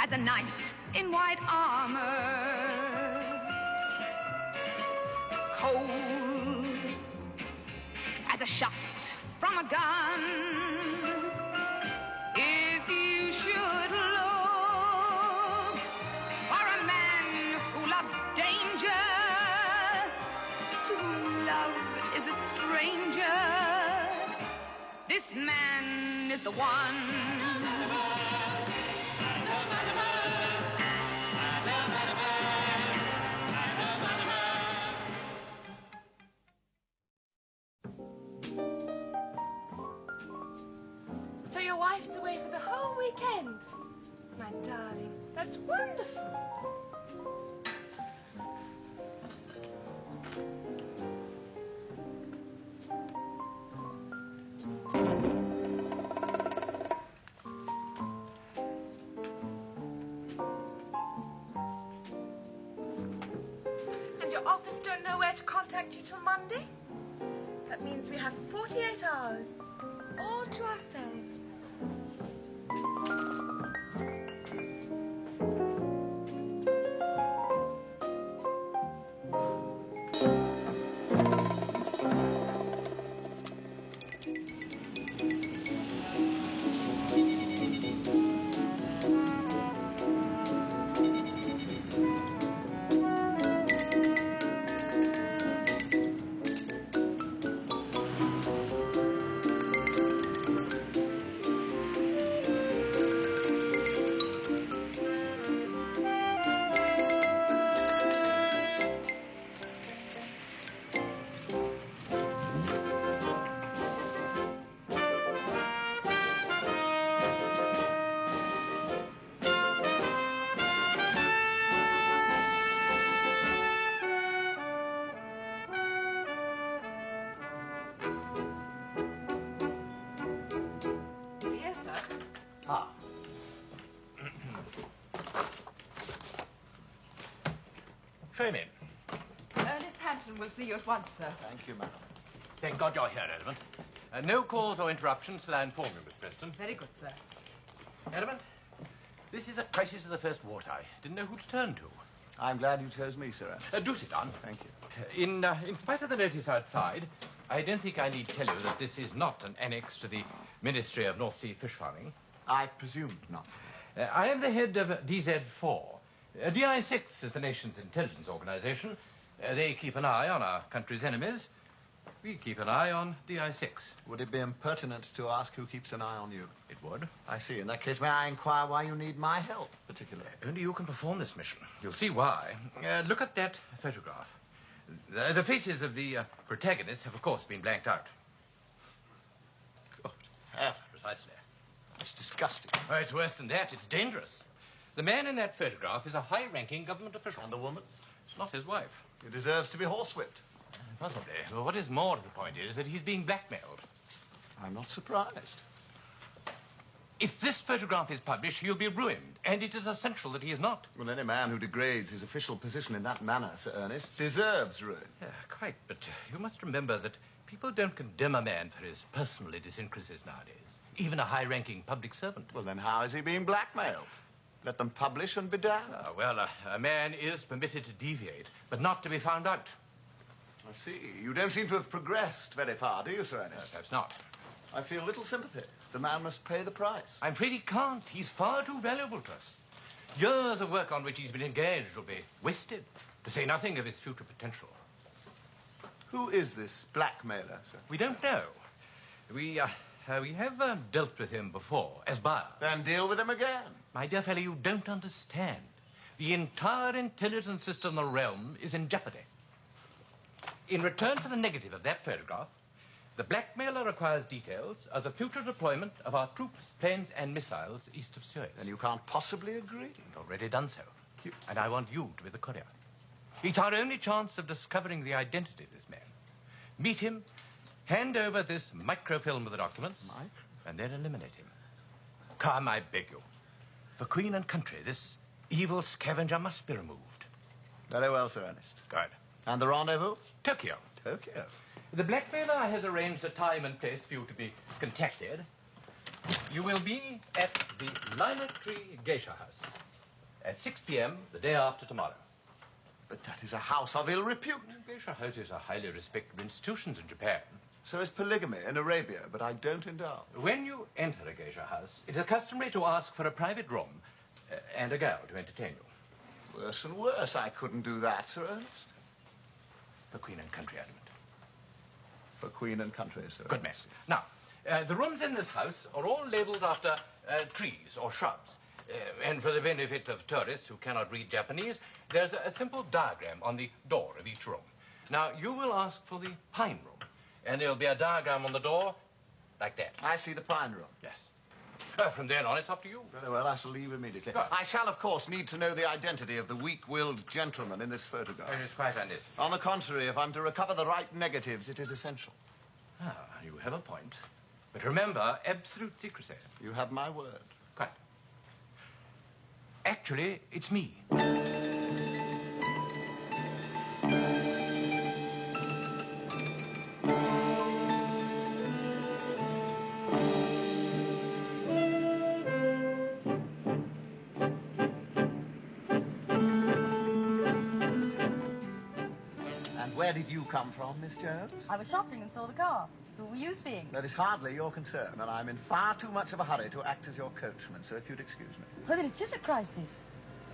as a knight in white armor. Cold as a shot from a gun. If you should look for a man who loves danger, to whom love is a stranger, this man is the one. So your wife's away for the whole weekend? My darling, that's wonderful. And your office don't know where to contact you till Monday? That means we have 48 hours, all to ourselves. Show him in. Ernest Hampton will see you at once, sir. Thank you, madam. Thank God you're here, Adamant. No calls or interruptions till I inform you, Miss Preston. Very good, sir. Adamant, this is a crisis of the first water. I didn't know who to turn to. I'm glad you chose me, sir. Do sit down. Thank you. In spite of the notice outside, I don't think I need tell you that this is not an annex to the Ministry of North Sea Fish Farming. I presumed not. I am the head of DZ4. DI6 is the nation's intelligence organization. They keep an eye on our country's enemies. We keep an eye on DI6. Would it be impertinent to ask who keeps an eye on you? It would. I see. In that case, may I inquire why you need my help, particularly? Only you can perform this mission. You'll see why. Look at that photograph. The faces of the protagonists have, of course, been blanked out. Good heavens. Precisely. It's disgusting. Oh, it's worse than that. It's dangerous. The man in that photograph is a high-ranking government official. And the woman? It's not his wife. He deserves to be horsewhipped. Possibly. But what is more to the point is that he's being blackmailed. I'm not surprised. If this photograph is published, he'll be ruined. And it is essential that he is not. Well, any man who degrades his official position in that manner, Sir Ernest, deserves ruin. Yeah, quite. But you must remember that people don't condemn a man for his personal idiosyncrasies nowadays. Even a high-ranking public servant. Well, then how is he being blackmailed? Let them publish and be damned. A man is permitted to deviate, but not to be found out. I see. You don't seem to have progressed very far, do you, Sir Ernest? Perhaps not. I feel little sympathy. The man must pay the price. I'm afraid he can't. He's far too valuable to us. Years of work on which he's been engaged will be wasted, to say nothing of his future potential. Who is this blackmailer, sir? We don't know. We have dealt with him before, as buyers. Then deal with him again. My dear fellow, you don't understand. The entire intelligence system of the realm is in jeopardy. In return for the negative of that photograph, the blackmailer requires details of the future deployment of our troops, planes, and missiles east of Suez. Then you can't possibly agree. I've already done so. And I want you to be the courier. It's our only chance of discovering the identity of this man. Meet him, hand over this microfilm of the documents, and then eliminate him. Come, I beg you. For Queen and country, this evil scavenger must be removed. Very well, Sir Ernest. Good. And the rendezvous? Tokyo. Tokyo. The blackmailer has arranged a time and place for you to be contacted. You will be at the Lilac Tree Geisha House. at 6 p.m. the day after tomorrow. But that is a house of ill repute. Geisha houses are highly respected institutions in Japan. So is polygamy in Arabia, but I don't indulge. When you enter a geisha house, it is customary to ask for a private room and a girl to entertain you. Worse and worse. I couldn't do that, Sir Ernest. For Queen and Country, Adamant. For Queen and Country, Sir Good man. Now, the rooms in this house are all labelled after trees or shrubs. And for the benefit of tourists who cannot read Japanese, there's a simple diagram on the door of each room. Now, you will ask for the pine room, and there'll be a diagram on the door like that. I see the pine room. Yes. From then on, it's up to you. Very well, I shall leave immediately. Good. I shall, of course, need to know the identity of the weak-willed gentleman in this photograph. It is quite unnecessary. On the contrary, if I'm to recover the right negatives, it is essential. Ah, you have a point. But remember, absolute secrecy. You have my word. Quite. Actually, it's me. And where did you come from, Miss Jones? I was shopping and saw the car. Who were you seeing? That is hardly your concern, and I'm in far too much of a hurry to act as your coachman, so if you'd excuse me. Well, then it is a crisis.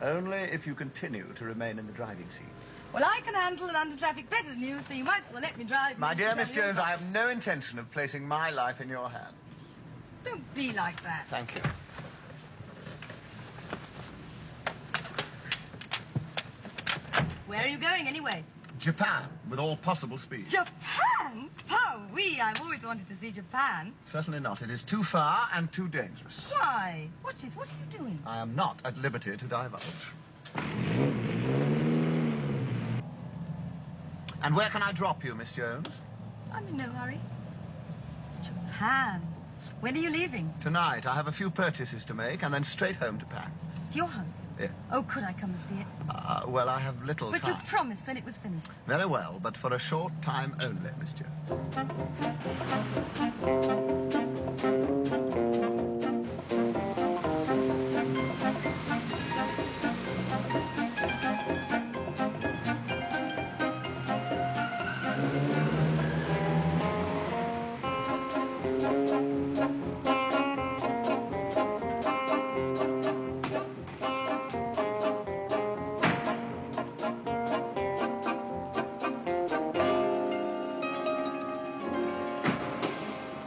Only if you continue to remain in the driving seat. Well, I can handle the London traffic better than you, so you might as well let me drive. My dear Miss Travel your Jones, I life. have no intention of placing my life in your hands. Don't be like that. Thank you. Where are you going, anyway? Japan, with all possible speed. Japan? Oh, I've always wanted to see Japan. Certainly not. It is too far and too dangerous. Why? What are you doing? I am not at liberty to divulge. And where can I drop you, Miss Jones? I'm in no hurry. Japan. When are you leaving? Tonight. I have a few purchases to make and then straight home to pack. To your house? Yeah. Oh, could I come and see it? Well, I have little But time. you promised when it was finished. Very well, but for a short time only, Miss Jones.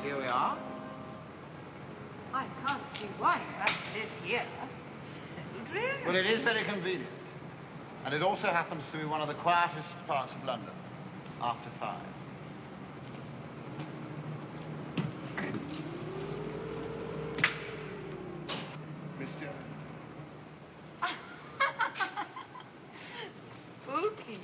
Here we are. I can't see why you have to live here. So dreary. Well, it is very convenient. And it also happens to be one of the quietest parts of London, after 5. Miss Jones. Spooky.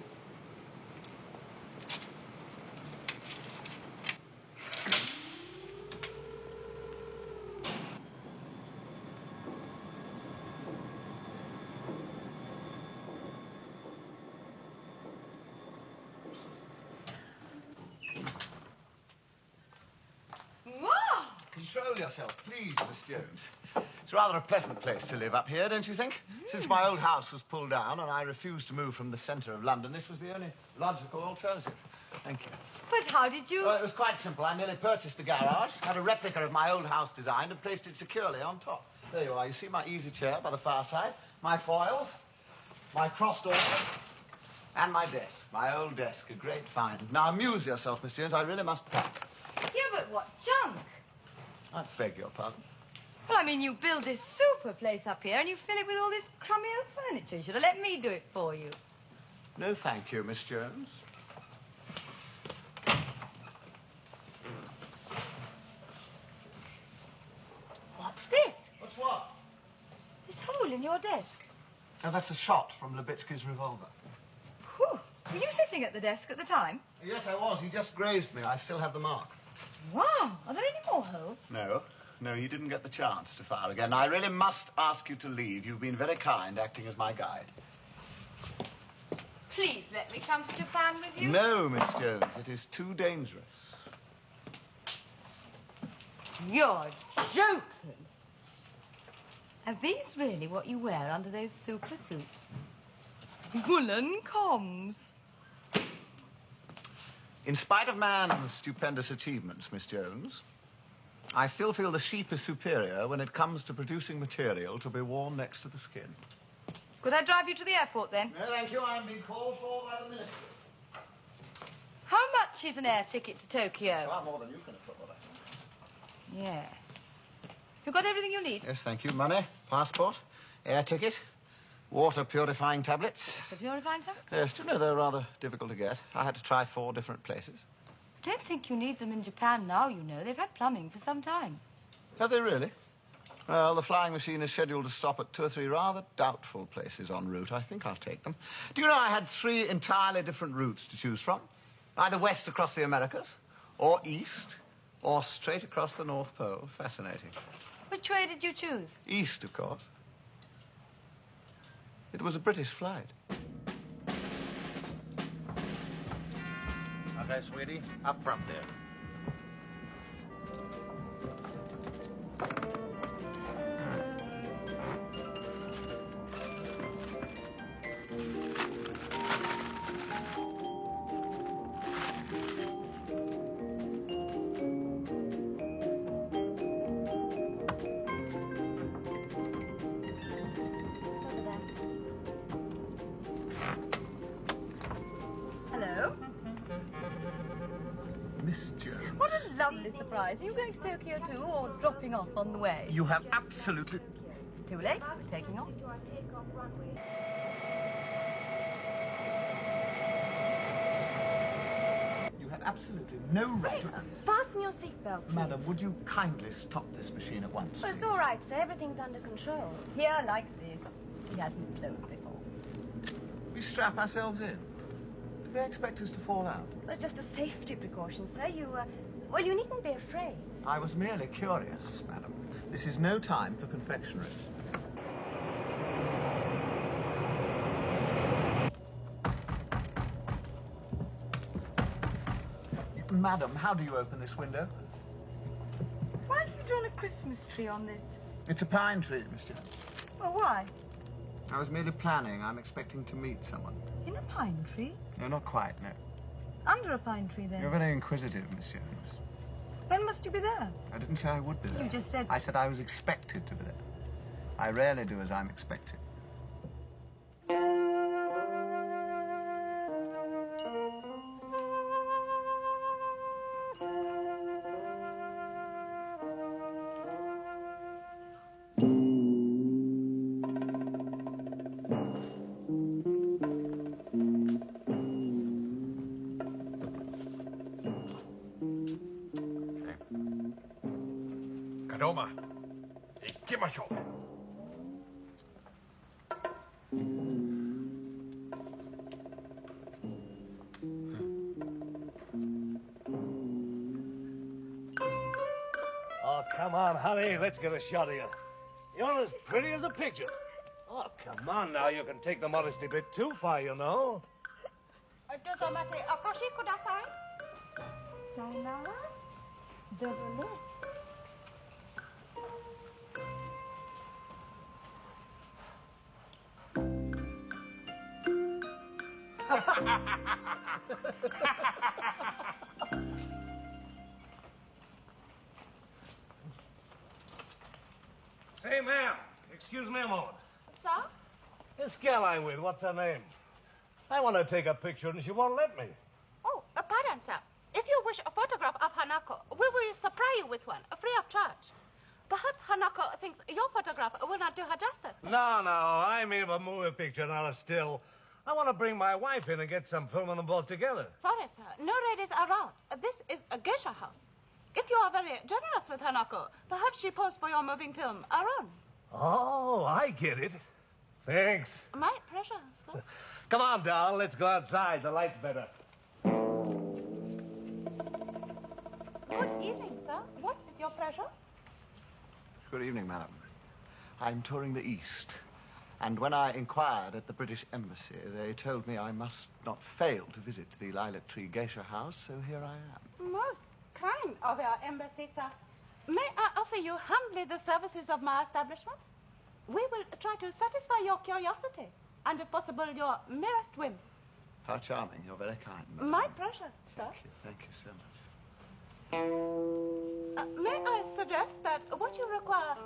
Whoa! Control yourself, please, Miss Jones. It's rather a pleasant place to live up here, don't you think? Since my old house was pulled down and I refused to move from the centre of London, this was the only logical alternative. Thank you. But how did you... Well, it was quite simple. I merely purchased the garage, had a replica of my old house designed, and placed it securely on top. There you are. You see my easy chair by the far side, my foils, my crossed order, and my desk, my old desk, a great find. Now amuse yourself, Miss Jones. I really must pack. Yeah, but what junk? I beg your pardon. Well, I mean, you build this super place up here and you fill it with all this crummy old furniture. You should have let me do it for you. No, thank you, Miss Jones. What's this? What's what? This hole in your desk. Oh, that's a shot from Lubitsky's revolver. Whew. Were you sitting at the desk at the time? Yes, I was. He just grazed me. I still have the mark. Wow. Are there any more holes? No. No, you didn't get the chance to fire again. I really must ask you to leave. You've been very kind, acting as my guide. Please let me come to Japan with you. No, Miss Jones. It is too dangerous. You're joking. Are these really what you wear under those super suits? Woolen comms. In spite of man's stupendous achievements, Miss Jones, I still feel the sheep is superior when it comes to producing material to be worn next to the skin. Could I drive you to the airport, then? No, thank you. I'm being called for by the ministry. How much is an air ticket to Tokyo? Far more than you can afford, I think. Yes. You got everything you need? Yes, thank you. Money, passport, air ticket, water purifying tablets. The purifying tablet? Yes, do you know they're rather difficult to get? I had to try 4 different places. I don't think you need them in Japan now, you know. They've had plumbing for some time. Have they really? Well, the flying machine is scheduled to stop at 2 or 3 rather doubtful places en route. I think I'll take them. Do you know I had 3 entirely different routes to choose from? Either west across the Americas, or east, or straight across the North Pole. Fascinating. Which way did you choose? East, of course. It was a British flight. Okay, sweetie, up front there. Hello? Miss Jones. What a lovely surprise. Are you going to Tokyo too, or dropping off on the way? You have absolutely... Too late. We're taking off. You have absolutely no right to... Fasten your seatbelt, please. Madam, would you kindly stop this machine at once? Well, it's all right, sir. Everything's under control. Here, like this. He hasn't flown before. We strap ourselves in. Do they expect us to fall out? Well, it's just a safety precaution, sir. Well, you needn't be afraid. I was merely curious, madam. This is no time for confectionaries. Madam, how do you open this window? Why have you drawn a Christmas tree on this? It's a pine tree, Miss Jones. Well, why? I was merely planning. I'm expecting to meet someone. In a pine tree? No, not quite, no. Under a pine tree, then? You're very inquisitive, Miss Jones. When must you be there? I didn't say I would be there. You just said... I said I was expected to be there. I rarely do as I'm expected. Kadoma, 行きましょう。Oh, come on, honey. Let's get a shot of you. You're as pretty as a picture. Oh, come on now. You can take the modesty bit too far, you know. どうぞ待ってお越しください。さよなら。どうぞね。Say, ma'am. Excuse me a moment. Sir? This gal I'm with, what's her name? I want to take a picture and she won't let me. Oh, pardon, sir. If you wish a photograph of Hanako, we will supply you with one, free of charge. Perhaps Hanako thinks your photograph will not do her justice. No, I mean a movie picture, not a still. I want to bring my wife in and get some film on them both together. Sorry, sir. No ladies around. This is a geisha house. If you are very generous with Hanako, perhaps she posed for your moving film alone. Oh, I get it. Thanks. My pleasure, sir. Come on, doll. Let's go outside. The light's better. Good evening, sir. What is your pleasure? Good evening, madam. I'm touring the East. And when I inquired at the British Embassy, they told me I must not fail to visit the Lilac Tree Geisha House, so here I am. Most kind of your embassy, sir. May I offer you humbly the services of my establishment? We will try to satisfy your curiosity and, if possible, your merest whim. How charming. You're very kind, madam. My pleasure, sir. Thank you so much. May I suggest that what you require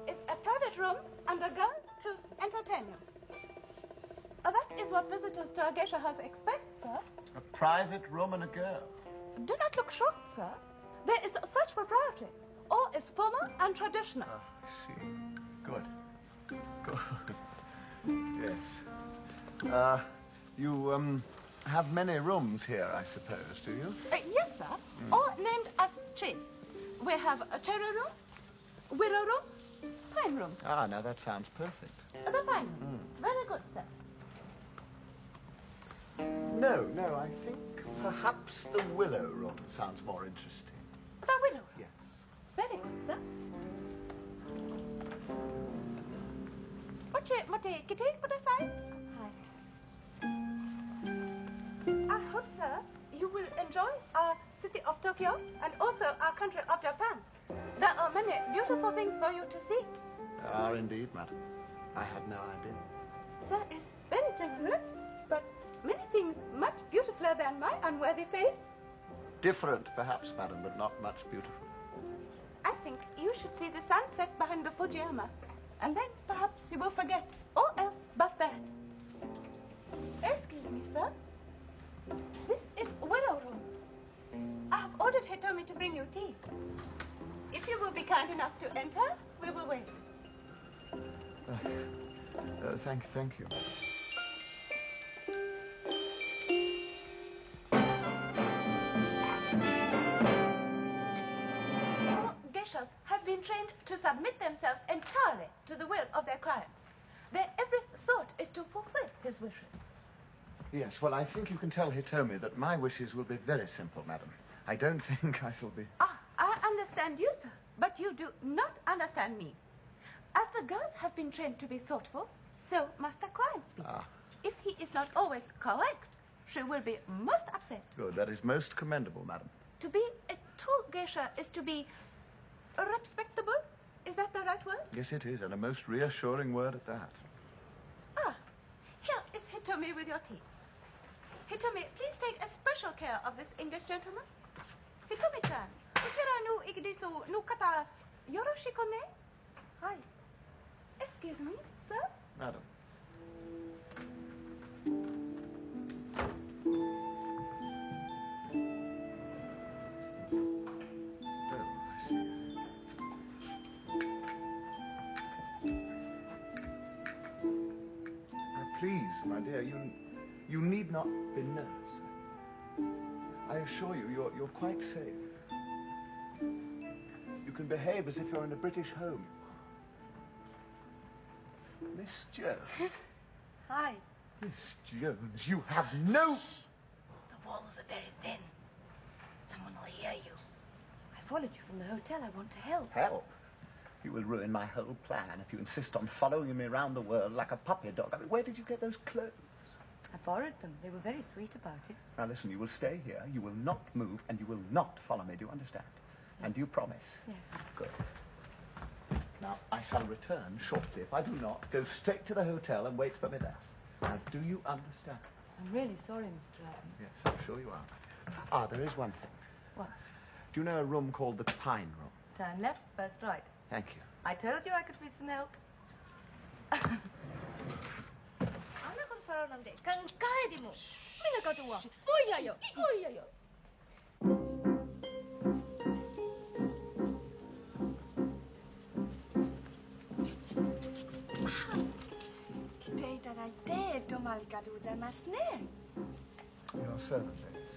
is a private room and a girl to entertain you? That is what visitors to a geisha house expect, sir. A private room and a girl. Do not look shocked, sir. There is such propriety. All is formal and traditional. I see. Good. Yes. You, have many rooms here, I suppose, do you? Yes, sir. All named as Chase. We have a cherry room, willow room, pine room. Ah, now that sounds perfect. The pine room. Very good, sir. No, I think perhaps the willow room sounds more interesting. The willow room? Yes. Very good, sir. Motte kitty på det side? Hi. I hope, sir, you will enjoy our city of Tokyo and also our country of Japan. There are many beautiful things for you to see. There are indeed, madam. I had no idea. Sir is very generous, but many things much beautifuler than my unworthy face. Different, perhaps, madam, but not much beautiful. I think you should see the sunset behind the Fujiyama, and then perhaps you will forget all else but that. Excuse me, sir. This is willow room. I have ordered Hitomi to bring you tea. If you will be kind enough to enter, we will wait. Thank you. All geishas have been trained to submit themselves entirely to the will of their clients. Their every thought is to fulfill his wishes. Yes, well, I think you can tell Hitomi that my wishes will be very simple, madam. I don't think I shall be... Ah, I understand you, sir, but you do not understand me. As the girls have been trained to be thoughtful, so must the clients be. If he is not always correct, she will be most upset. Good, that is most commendable, madam. To be a true geisha is to be respectable. Is that the right word? Yes, it is, and a most reassuring word at that. Ah, here is Hitomi with your tea. Hitomi, please take a special care of this English gentleman. Hitomi-chan, こちらのイギリスの方、よろしくね? Hi. Excuse me, sir? Madam. Oh, I see. Please, my dear, you need not be nervous. I assure you, you're quite safe. You can behave as if you're in a British home. Miss Jones. Hi. Miss Jones, you have no... The walls are very thin. Someone will hear you. I followed you from the hotel. I want to help. Help? You will ruin my whole plan if you insist on following me around the world like a puppy dog. I mean, where did you get those clothes? I borrowed them. They were very sweet about it. Now, listen, you will stay here, you will not move, and you will not follow me. Do you understand? And do you promise? Yes. Good. Now, I shall return shortly. If I do not, go straight to the hotel and wait for me there. Now, do you understand? I'm really sorry, Mr. Adams. Yes, I'm sure you are. Ah, there is one thing. What? Do you know a room called the Pine Room? Turn left, first right. Thank you. I told you I could be some help. あんなことさらなんで、考えても、みんなことは、おいやよ、おいやよ。来ていただいて、どうもありがとうございますね。Your servant, ladies.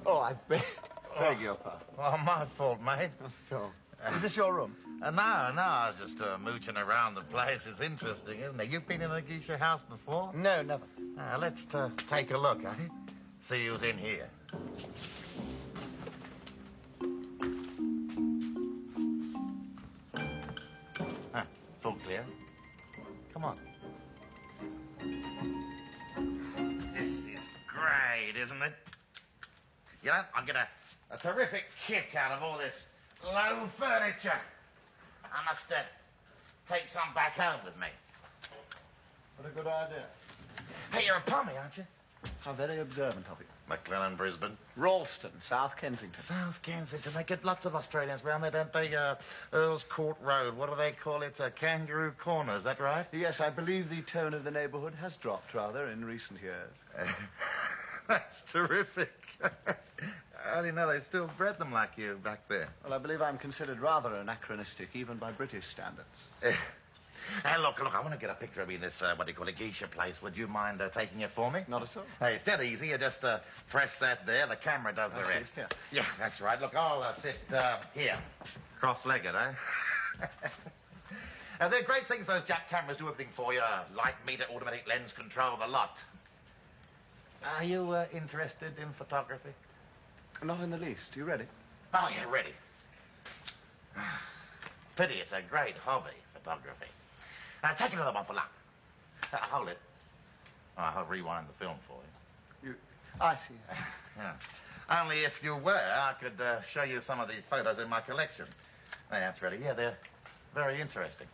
Oh, I beg your pardon. Well, my fault, mate. So, is this your room? No, I was just mooching around the place. It's interesting, isn't it? You've been in a geisha house before? No, never. Let's take a look, eh? See who's in here. It's all clear. Come on. This is great, isn't it? You know, I get a terrific kick out of all this low furniture. I must take some back home with me. What a good idea. Hey, you're a pommy, aren't you? How very observant of you. McLennan, Brisbane. Ralston, South Kensington. South Kensington. They get lots of Australians around there, don't they? Earl's Court Road. What do they call it? Kangaroo Corner, is that right? Yes, I believe the tone of the neighbourhood has dropped rather in recent years. That's terrific. I didn't know they still bred them like you back there. Well, I believe I'm considered rather anachronistic, even by British standards. Hey, look, I want to get a picture of me in this, what do you call it, geisha place. Would you mind taking it for me? Not at all. Hey, it's dead easy. You just press that there. The camera does the rest. Yeah. Yeah, that's right. Look, I'll sit here. Cross-legged, eh? They're great things, those Jack cameras. Do everything for you. Light meter, automatic lens control, the lot. Are you interested in photography? Not in the least. You ready? Oh, yeah, ready. Pity, it's a great hobby, photography. Take another one for luck. Hold it. Oh, I'll rewind the film for you. I see. Yeah. Only if you were, I could show you some of the photos in my collection. There, that's ready. Yeah, they're very interesting.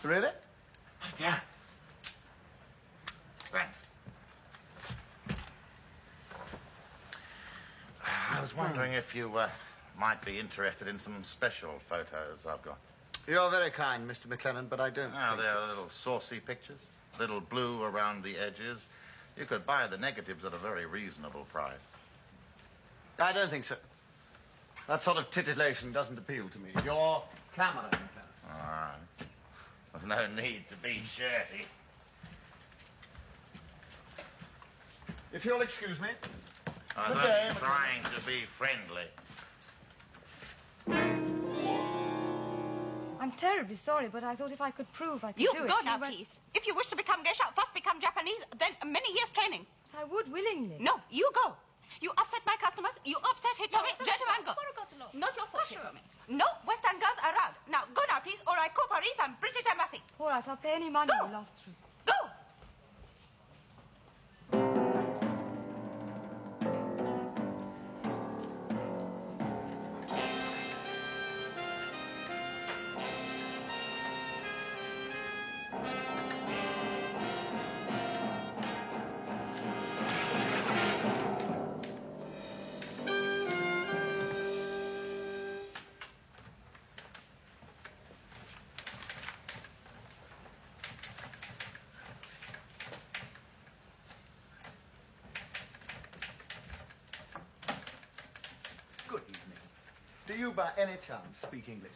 Really? Yeah. Thanks. I was wondering if you might be interested in some special photos I've got. You're very kind, Mr. McLennan, but I don't think... they're little saucy pictures, little blue around the edges. You could buy the negatives at a very reasonable price. I don't think so. That sort of titillation doesn't appeal to me. Your camera, McLennan. All right. There's no need to be shirty. If you'll excuse me. I was only trying to be friendly. I'm terribly sorry, but I thought if I could prove I could You do it... go now, please. If you wish to become geisha, first become Japanese, then many years training. I would willingly. No, you go. You upset my customers, you upset Hitomi, gentleman go. Not your fault, Hitomi. No Western girls around. Now, go now, please, or I call police and British Embassy. All right, I'll pay any money you lost through. Go! Good evening. Do you by any chance speak English?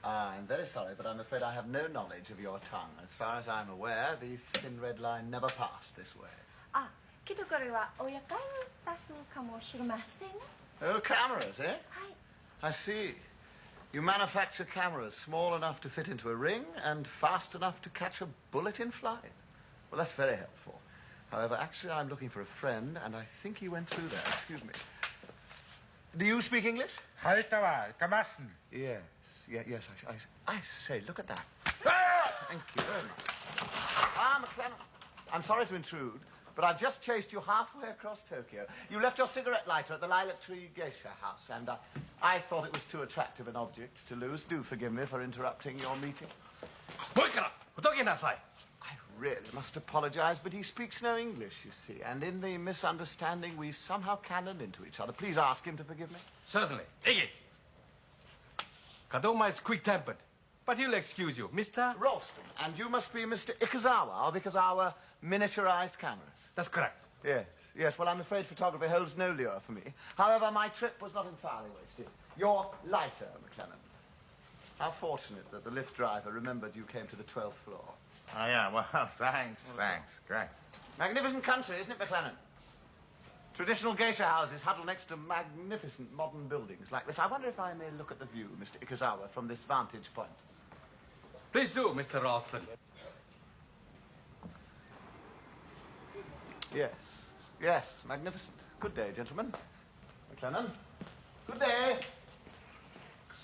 I'm very sorry, but I'm afraid I have no knowledge of your tongue. As far as I'm aware, the thin red line never passed this way. Oh, cameras, eh? I see. You manufacture cameras small enough to fit into a ring and fast enough to catch a bullet in flight. Well, that's very helpful. However, actually, I'm looking for a friend, and I think he went through there. Excuse me. Do you speak English? Yes. Yes, I say, look at that. Thank you very much. McLennan, I'm sorry to intrude, but I've just chased you halfway across Tokyo. You left your cigarette lighter at the Lilac Tree Geisha House, and I thought it was too attractive an object to lose. Do forgive me for interrupting your meeting. I really must apologize, but he speaks no English, you see, and in the misunderstanding, we somehow cannoned into each other. Please ask him to forgive me. Certainly. Iggy. Kadoma is quick-tempered, but he'll excuse you. Mr.? Ralston, and you must be Mr. Ikazawa, because our miniaturized cameras. That's correct. Yes, well, I'm afraid photography holds no lure for me. However, my trip was not entirely wasted. Your lighter, McLennan. How fortunate that the lift driver remembered you came to the 12th floor. Oh, yeah, well, thanks. Great. Magnificent country, isn't it, McLennan? Traditional geisha houses huddle next to magnificent modern buildings like this. I wonder if I may look at the view, Mr. Ikazawa, from this vantage point. Please do, Mr. Ralston. Yes, magnificent. Good day, gentlemen. McLennan. Good day.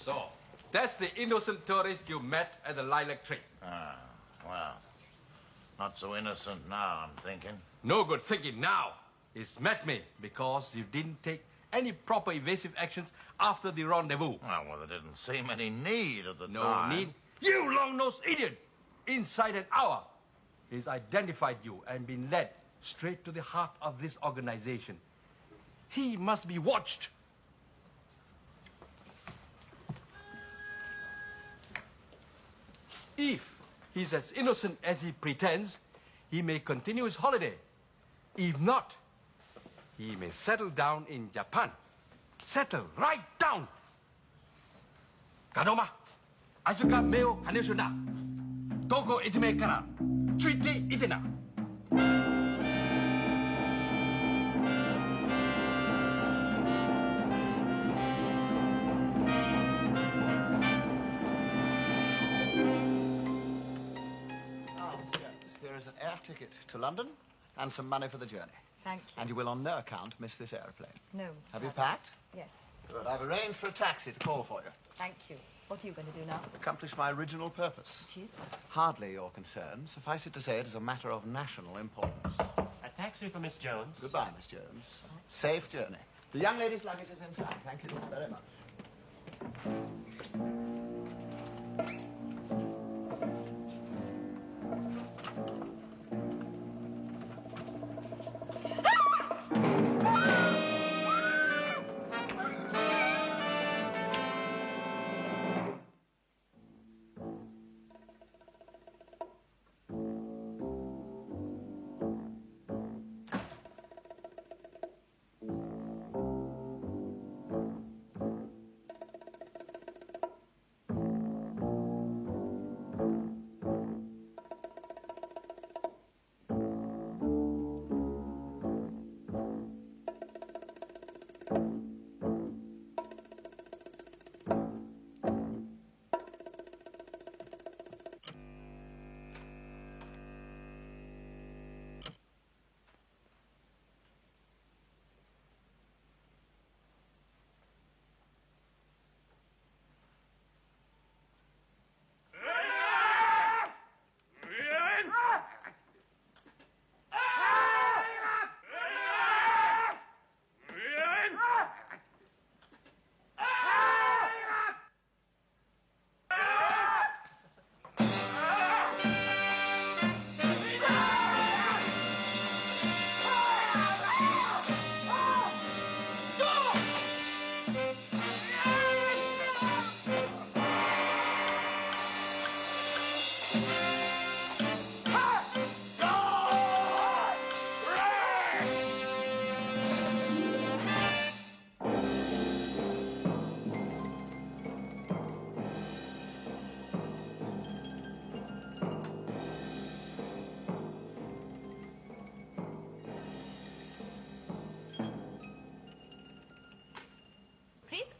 So, That's the innocent tourist you met at the lilac tree. Ah, well, not so innocent now, I'm thinking. No good thinking now. He's met me because you didn't take any proper evasive actions after the rendezvous. Well, there didn't seem any need at the No time. need. You long-nosed idiot! Inside an hour, he's identified you and been led straight to the heart of this organization. He must be watched. If he's as innocent as he pretends, he may continue his holiday. If not, he may settle down in Japan. Settle right down. Kadoma, Asuka Meo Haneshuna. Toko itime kara. Tsuite itena. Here is an air ticket to London and some money for the journey. Thank you. And you will on no account miss this aeroplane. No, Mr. Have you Adamant. packed? Yes. Good. I've arranged for a taxi to call for you. Thank you. What are you going to do now? Accomplish my original purpose. Which is? Hardly your concern. Suffice it to say it is a matter of national importance. A taxi for Miss Jones. Goodbye, Miss Jones. Safe journey. The young lady's luggage is inside. Thank you very much.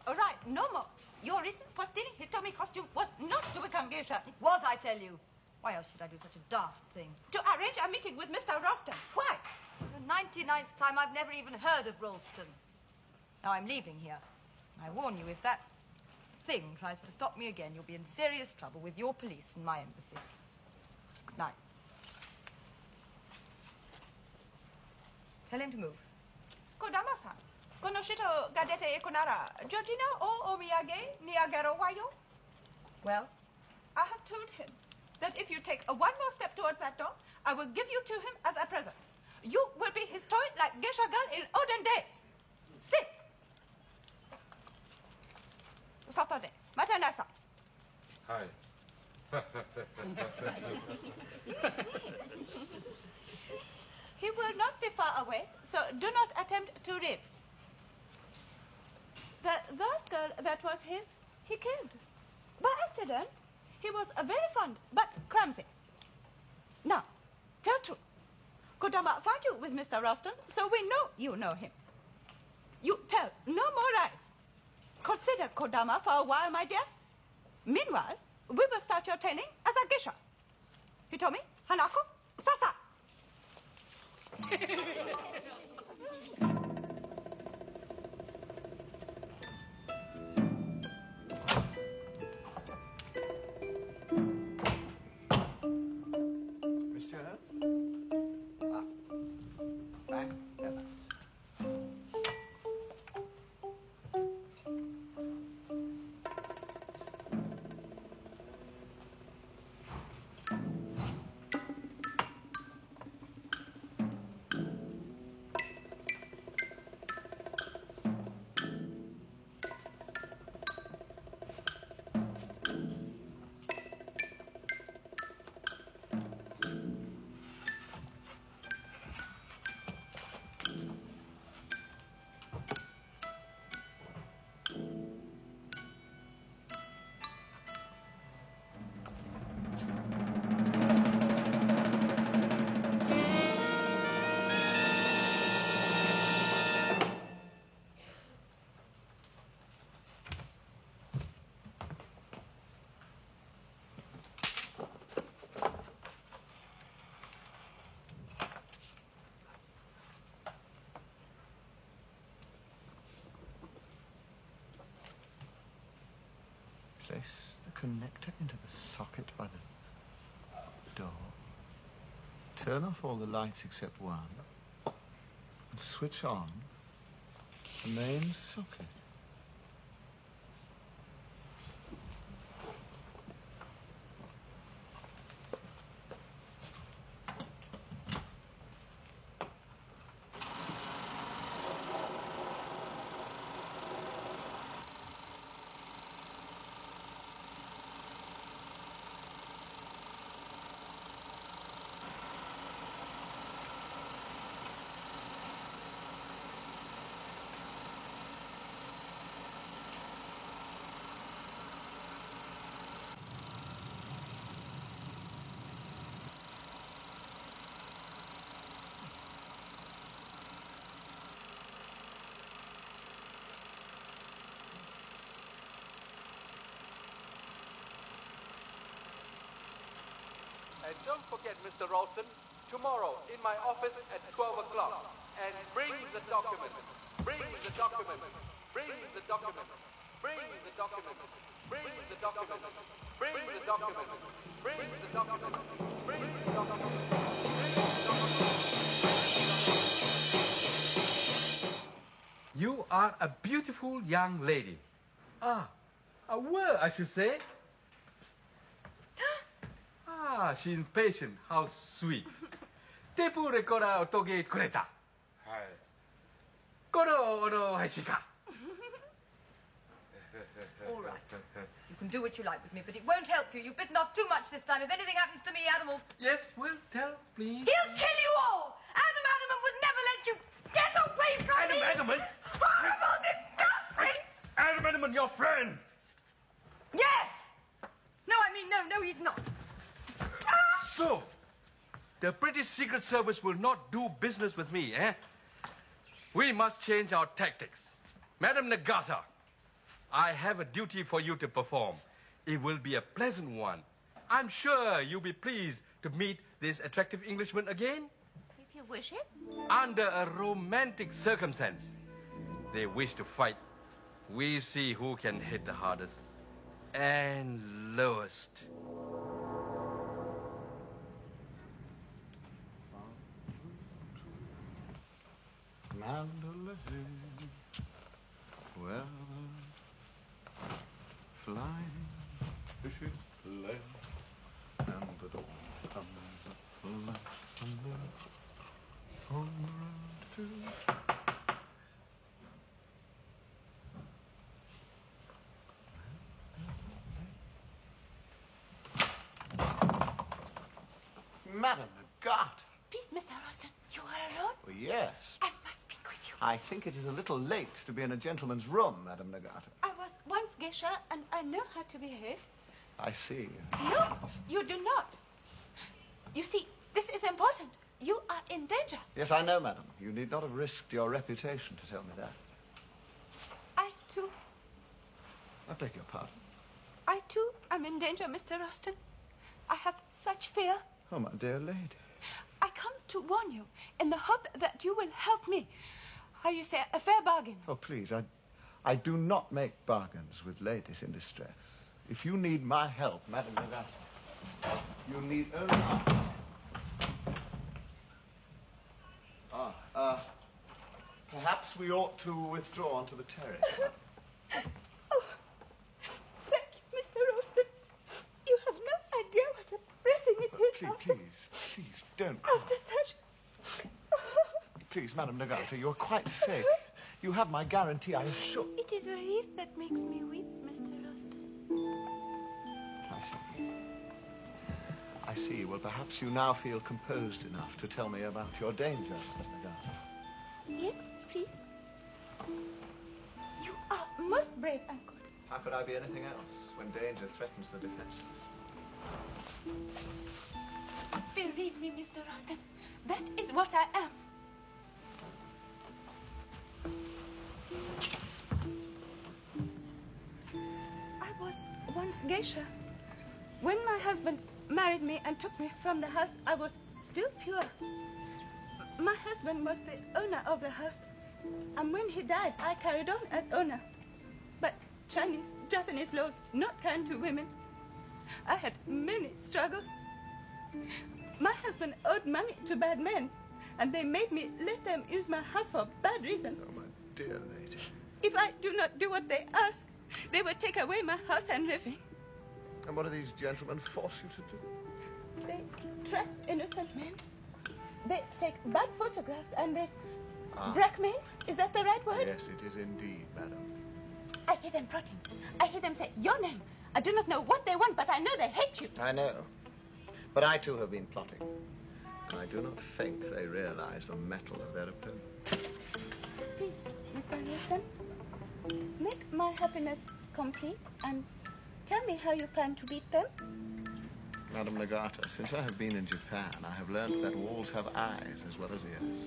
Right, no more. Your reason for stealing Hitomi costume was not to become geisha. It was, I tell you. Why else should I do such a daft thing? To arrange a meeting with Mr. Ralston. Why? For the 99th time, I've never even heard of Ralston. Now I'm leaving here. I warn you, if that thing tries to stop me again, you'll be in serious trouble with your police and my embassy. Good night. Tell him to move. Kodama-san, konoshito ga dete ikonara, Georgina o omiyage niagara wayo? Well? I have told him that if you take one more step towards that door, I will give you to him as a present. You will be his toy like geisha girl in olden days. Sit! Saturday, Matanasa. Hi. He will not be far away, so do not attempt to rip. The rascal that was his, he killed. By accident. He was very fond, but clumsy. Now, tell true. Kodama found you with Mr. Ralston, so we know you know him. You tell no more lies. Consider Kodama for a while, my dear. Meanwhile, we will start your training as a geisha. Hitomi, Hanako, Sasa. Over. Place the connector into the socket by the door. Turn off all the lights except one. And switch on the main socket. And don't forget, Mr. Ralston, tomorrow in my office at 12 o'clock. And bring the documents. Bring the documents. Bring the documents. Bring the documents. Bring the documents. Bring the documents. Bring the documents. Bring the documents. You are a beautiful young lady. A word, I should say. She's patient. How sweet. テープレコーダーをとげくれた。はい。この配信か。All right. You can do what you like with me, but it won't help you. You've bitten off too much this time. If anything happens to me, Adam will... Yes, will tell, please. He'll kill you all! Adamant would never let you get away from me! Adamant? Horrible, disgusting! Adamant, your friend! Yes! No, I mean, no, he's not. So, the British Secret Service will not do business with me, eh? We must change our tactics. Madam Nagata, I have a duty for you to perform. It will be a pleasant one. I'm sure you'll be pleased to meet this attractive Englishman again. If you wish it. Under a romantic circumstance. They wish to fight. We see who can hit the hardest and lowest. Mandalay, where the flying fishes play, and the dawn comes up like thunder on the road to... Madam Nagata. Please, Mr. Ralston, you are alone? Well, yes. I must speak with you. I think it is a little late to be in a gentleman's room, Madam Nagata. I was once geisha, and I know how to behave. I see. No, you do not. You see, this is important. You are in danger. Yes, I know, madam. You need not have risked your reputation to tell me that. I, too, I beg your pardon. I, too, am in danger, Mr. Ralston. I have such fear. Oh, my dear lady. I come to warn you in the hope that you will help me. How you say, a fair bargain. Oh, please, I do not make bargains with ladies in distress. If you need my help, Madam Nagata, you need only ask. perhaps we ought to withdraw onto the terrace. Oh, thank you, Mr. Ralston. You have no idea what a blessing it is. Please, don't cry. After such... Please, Madame Nagata, you're quite safe. You have my guarantee, I'm sure. It is relief that makes me weep, Mr. Ralston. I see. Well, perhaps you now feel composed enough to tell me about your danger, Madame Nagata. Yes, please. You are most brave and good. How could I be anything else when danger threatens the defenseless? Believe me, Mr. Ralston, that is what I am. I was once geisha. When my husband married me and took me from the house, I was still pure. My husband was the owner of the house, and when he died, I carried on as owner. But Chinese, Japanese laws not kind to women. I had many struggles. My husband owed money to bad men, and they made me let them use my house for bad reasons. Oh, my dear lady. If I do not do what they ask, they will take away my house and living. And what do these gentlemen force you to do? They trap innocent men. They take bad photographs and they blackmail. Is that the right word? Yes, it is indeed, madam. I hear them plotting. I hear them say your name. I do not know what they want, but I know they hate you. I know. But I, too, have been plotting. And I do not think they realize the mettle of their opponent. Please, Mr. Ralston, make my happiness complete and tell me how you plan to beat them. Madame Nagata, since I have been in Japan, I have learned that walls have eyes as well as ears.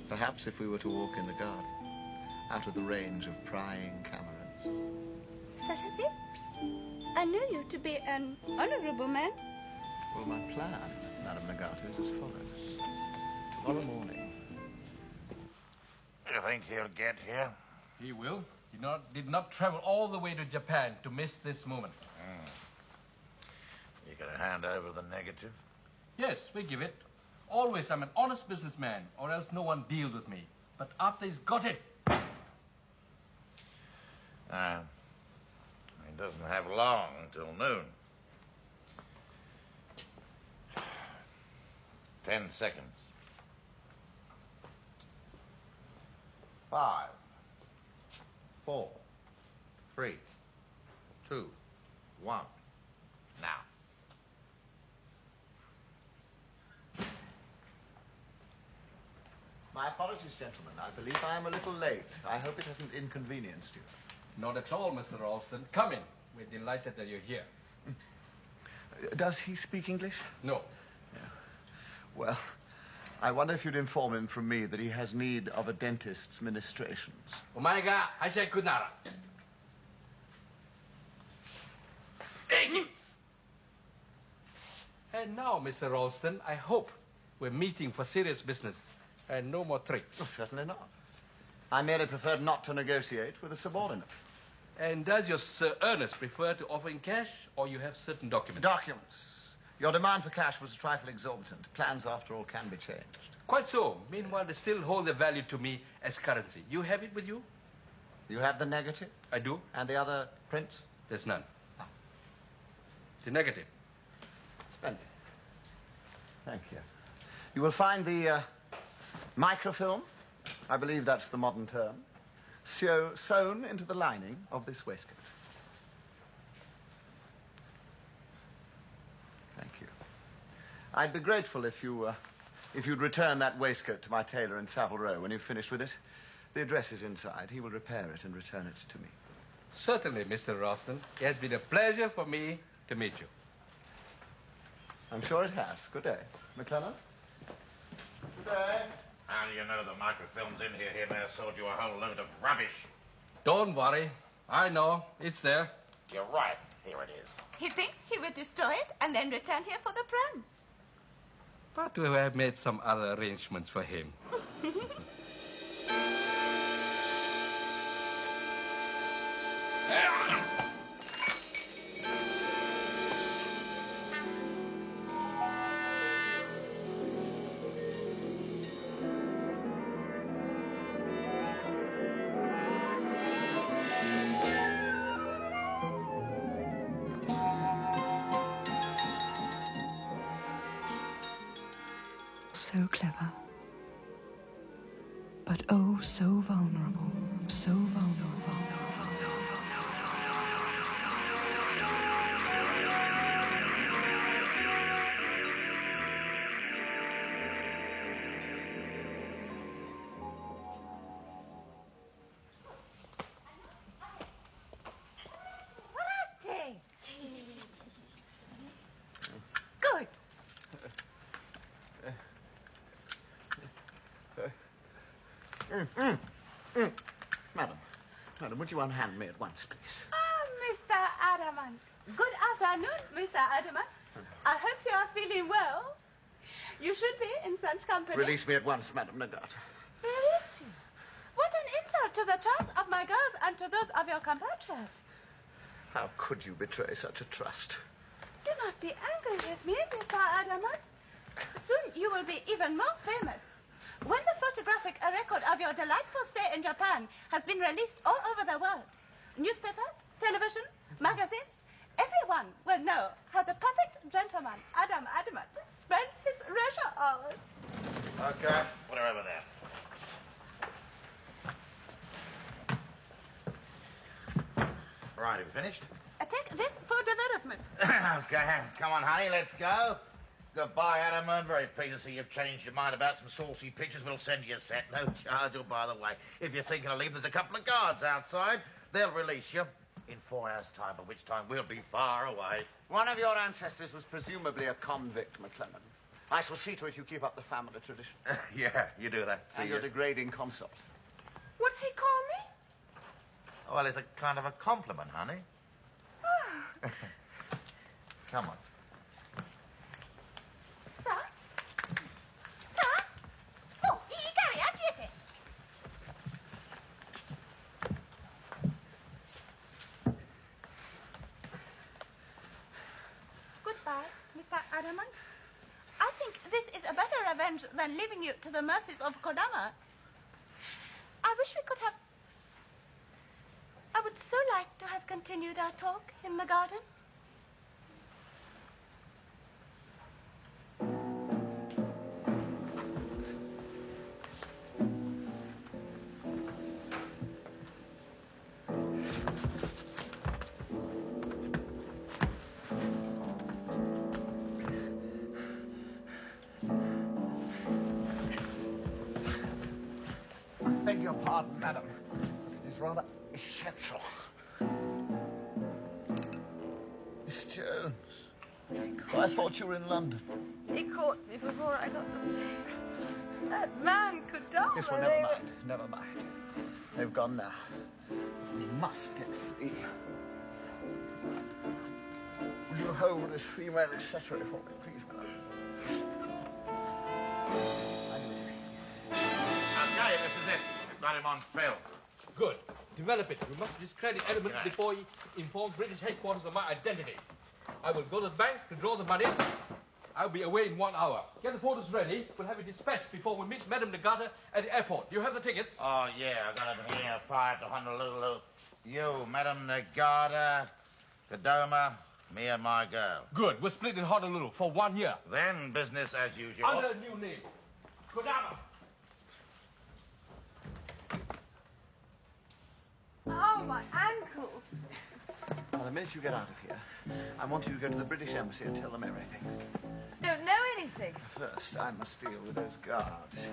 Perhaps if we were to walk in the garden, out of the range of prying cameras. Such a thing? I knew you to be an honorable man. Well, my plan, Madame Nagata, is as follows. Tomorrow morning. You think he'll get here? He will. He did not travel all the way to Japan to miss this moment. You gonna hand over the negative? Yes, we give it. Always, I'm an honest businessman, or else no one deals with me. But after he's got it... He doesn't have long until noon. 10 seconds. 5, 4, 3, 2, 1. Now. My apologies, gentlemen. I believe I am a little late. I hope it hasn't inconvenienced you. Not at all, Mr. Ralston. Come in. We're delighted that you're here. Does he speak English? No. Yeah. Well, I wonder if you'd inform him from me that he has need of a dentist's ministrations. Omaega, Aisha Kunara. Thank you. And now, Mr. Ralston, I hope we're meeting for serious business and no more tricks. Oh, certainly not. I merely preferred not to negotiate with a subordinate. And does your Sir Ernest prefer to offer in cash, or you have certain documents? Documents. Your demand for cash was a trifle exorbitant. Plans, after all, can be changed. Quite so. Meanwhile, they still hold their value to me as currency. You have it with you? You have the negative? I do. And the other prints? There's none. The negative. Splendid. Thank you. You will find the microfilm, I believe that's the modern term, sewn into the lining of this waistcoat. Thank you. I'd be grateful if you'd return that waistcoat to my tailor in Savile Row when you've finished with it. The address is inside. He will repair it and return it to me. Certainly, Mr. Ralston. It has been a pleasure for me to meet you. I'm sure it has. Good day. McClellan? Good day. How do you know the microfilm's in here? He may have sold you a whole load of rubbish. Don't worry. I know. It's there. You're right. Here it is. He thinks he will destroy it and then return here for the plans. But we have made some other arrangements for him. so clever. But oh, so vulnerable, so vulnerable. Good. Madam, would you unhand me at once, please? Mr. Adamant. Good afternoon, Mr. Adamant. I hope you are feeling well. You should be in such company. Release me at once, Madam Nagata. Release you? What an insult to the trust of my girls and to those of your compatriots. How could you betray such a trust? Do not be angry with me, Mr. Adamant. Soon you will be even more famous. When the photographic record of your delightful stay in Japan has been released all over the world, newspapers, television, magazines, everyone will know how the perfect gentleman, Adam Adamant, spends his leisure hours. Okay, put her over there. Right, have you finished? Take this for development. Okay, come on, honey, let's go. Goodbye, Adamant. Very pleased to see you've changed your mind about some saucy pictures. We'll send you a set. No charge. Oh, by the way, if you're thinking of leaving, there's a couple of guards outside. They'll release you in 4 hours' time, by which time we'll be far away. One of your ancestors was presumably a convict, McClellan. I shall see to it you keep up the family tradition. Yeah, you do that. And your degrading consort. What's he call me? Well, it's a kind of a compliment, honey. Come on. Goodbye, Mr. Adamant. I think this is a better revenge than leaving you to the mercies of Kodama. I wish we could have... I would so like to have continued our talk in the garden. I beg your pardon, madam. It is rather essential. Miss Jones. I thought you were in London. He caught me before I got the plane. That man could die. Yes, well, never mind. Never mind. They've gone now. We must get free. Would you hold this female accessory for me, please, madam? Okay, this is it. We've got him on film. Good. Develop it. We must discredit Adamant before he informs British headquarters of my identity. I will go to the bank to draw the money. I'll be away in 1 hour. Get the porters ready. We'll have it dispatched before we meet Madame Nagata at the airport. You have the tickets? Oh, yeah, I got them here. 5 to Honolulu. You, Madame Nagata, Kodama, me and my girl. Good. We're split in Honolulu for 1 year. Then business as usual. Under a new name. Kodama. Oh, my ankles. Now, the minute you get out of here, I want you to go to the British Embassy and tell them everything. Don't know anything. First, I must deal with those guards.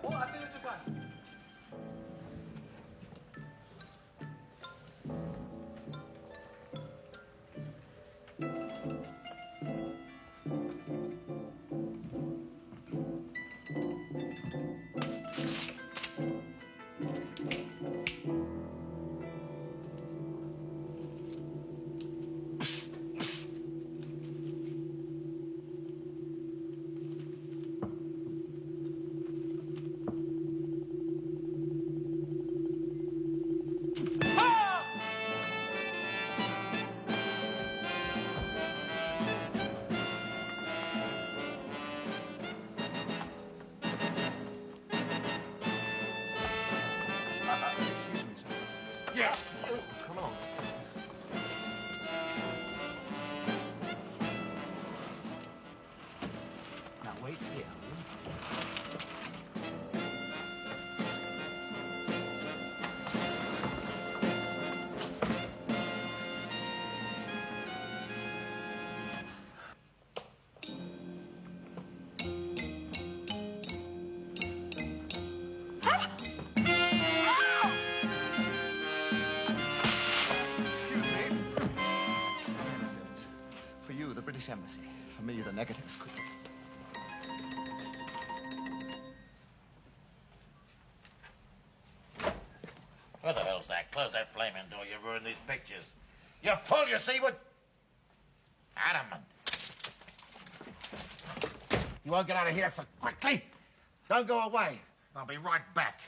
Oh, I think it's a gun. negatives quickly. What the hell's that? Close that flaming door. You ruined these pictures. You're full, you see what? Adamant. You won't get out of here so quickly. Don't go away. I'll be right back.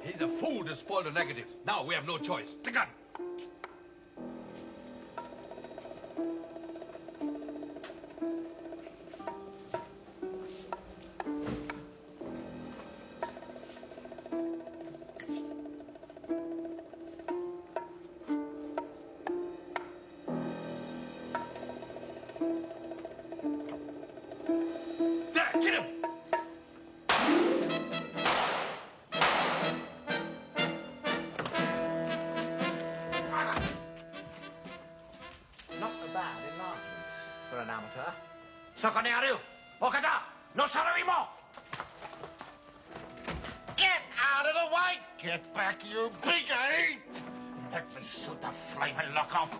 He's a fool to spoil the negatives. Now we have no choice. The gun. There, get him! Not a bad enlargement for an amateur. Socorrido! Okada! No salarimo! Get out of the way! Get back, you big ape! Let me shoot the flaming lock off.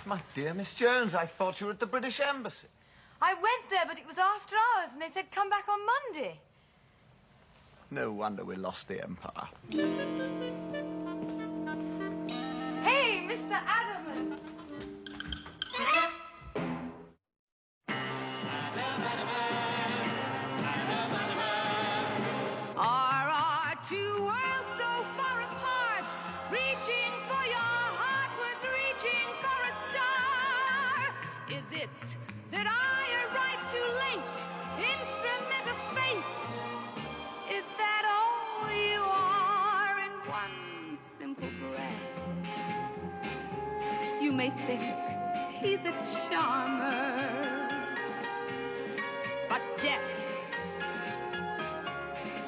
My dear Miss Jones, I thought you were at the British Embassy. I went there, but it was after hours, and they said come back on Monday. No wonder we lost the Empire. Hey, Mr. Adamant! Are our two worlds so far apart? Reaching for your heart was reaching for a star. Is it that I arrived too late? Instrument of fate? Is that all you are in one simple breath? You may think he's a charmer, but death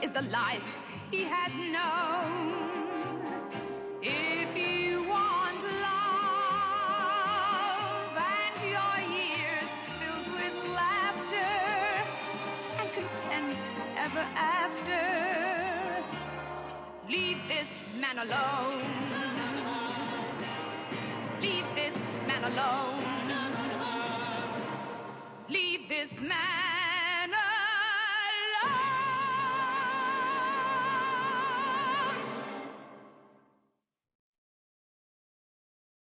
is the life he has known. If you want love and your years filled with laughter and content ever after, leave this man alone. Leave this man alone.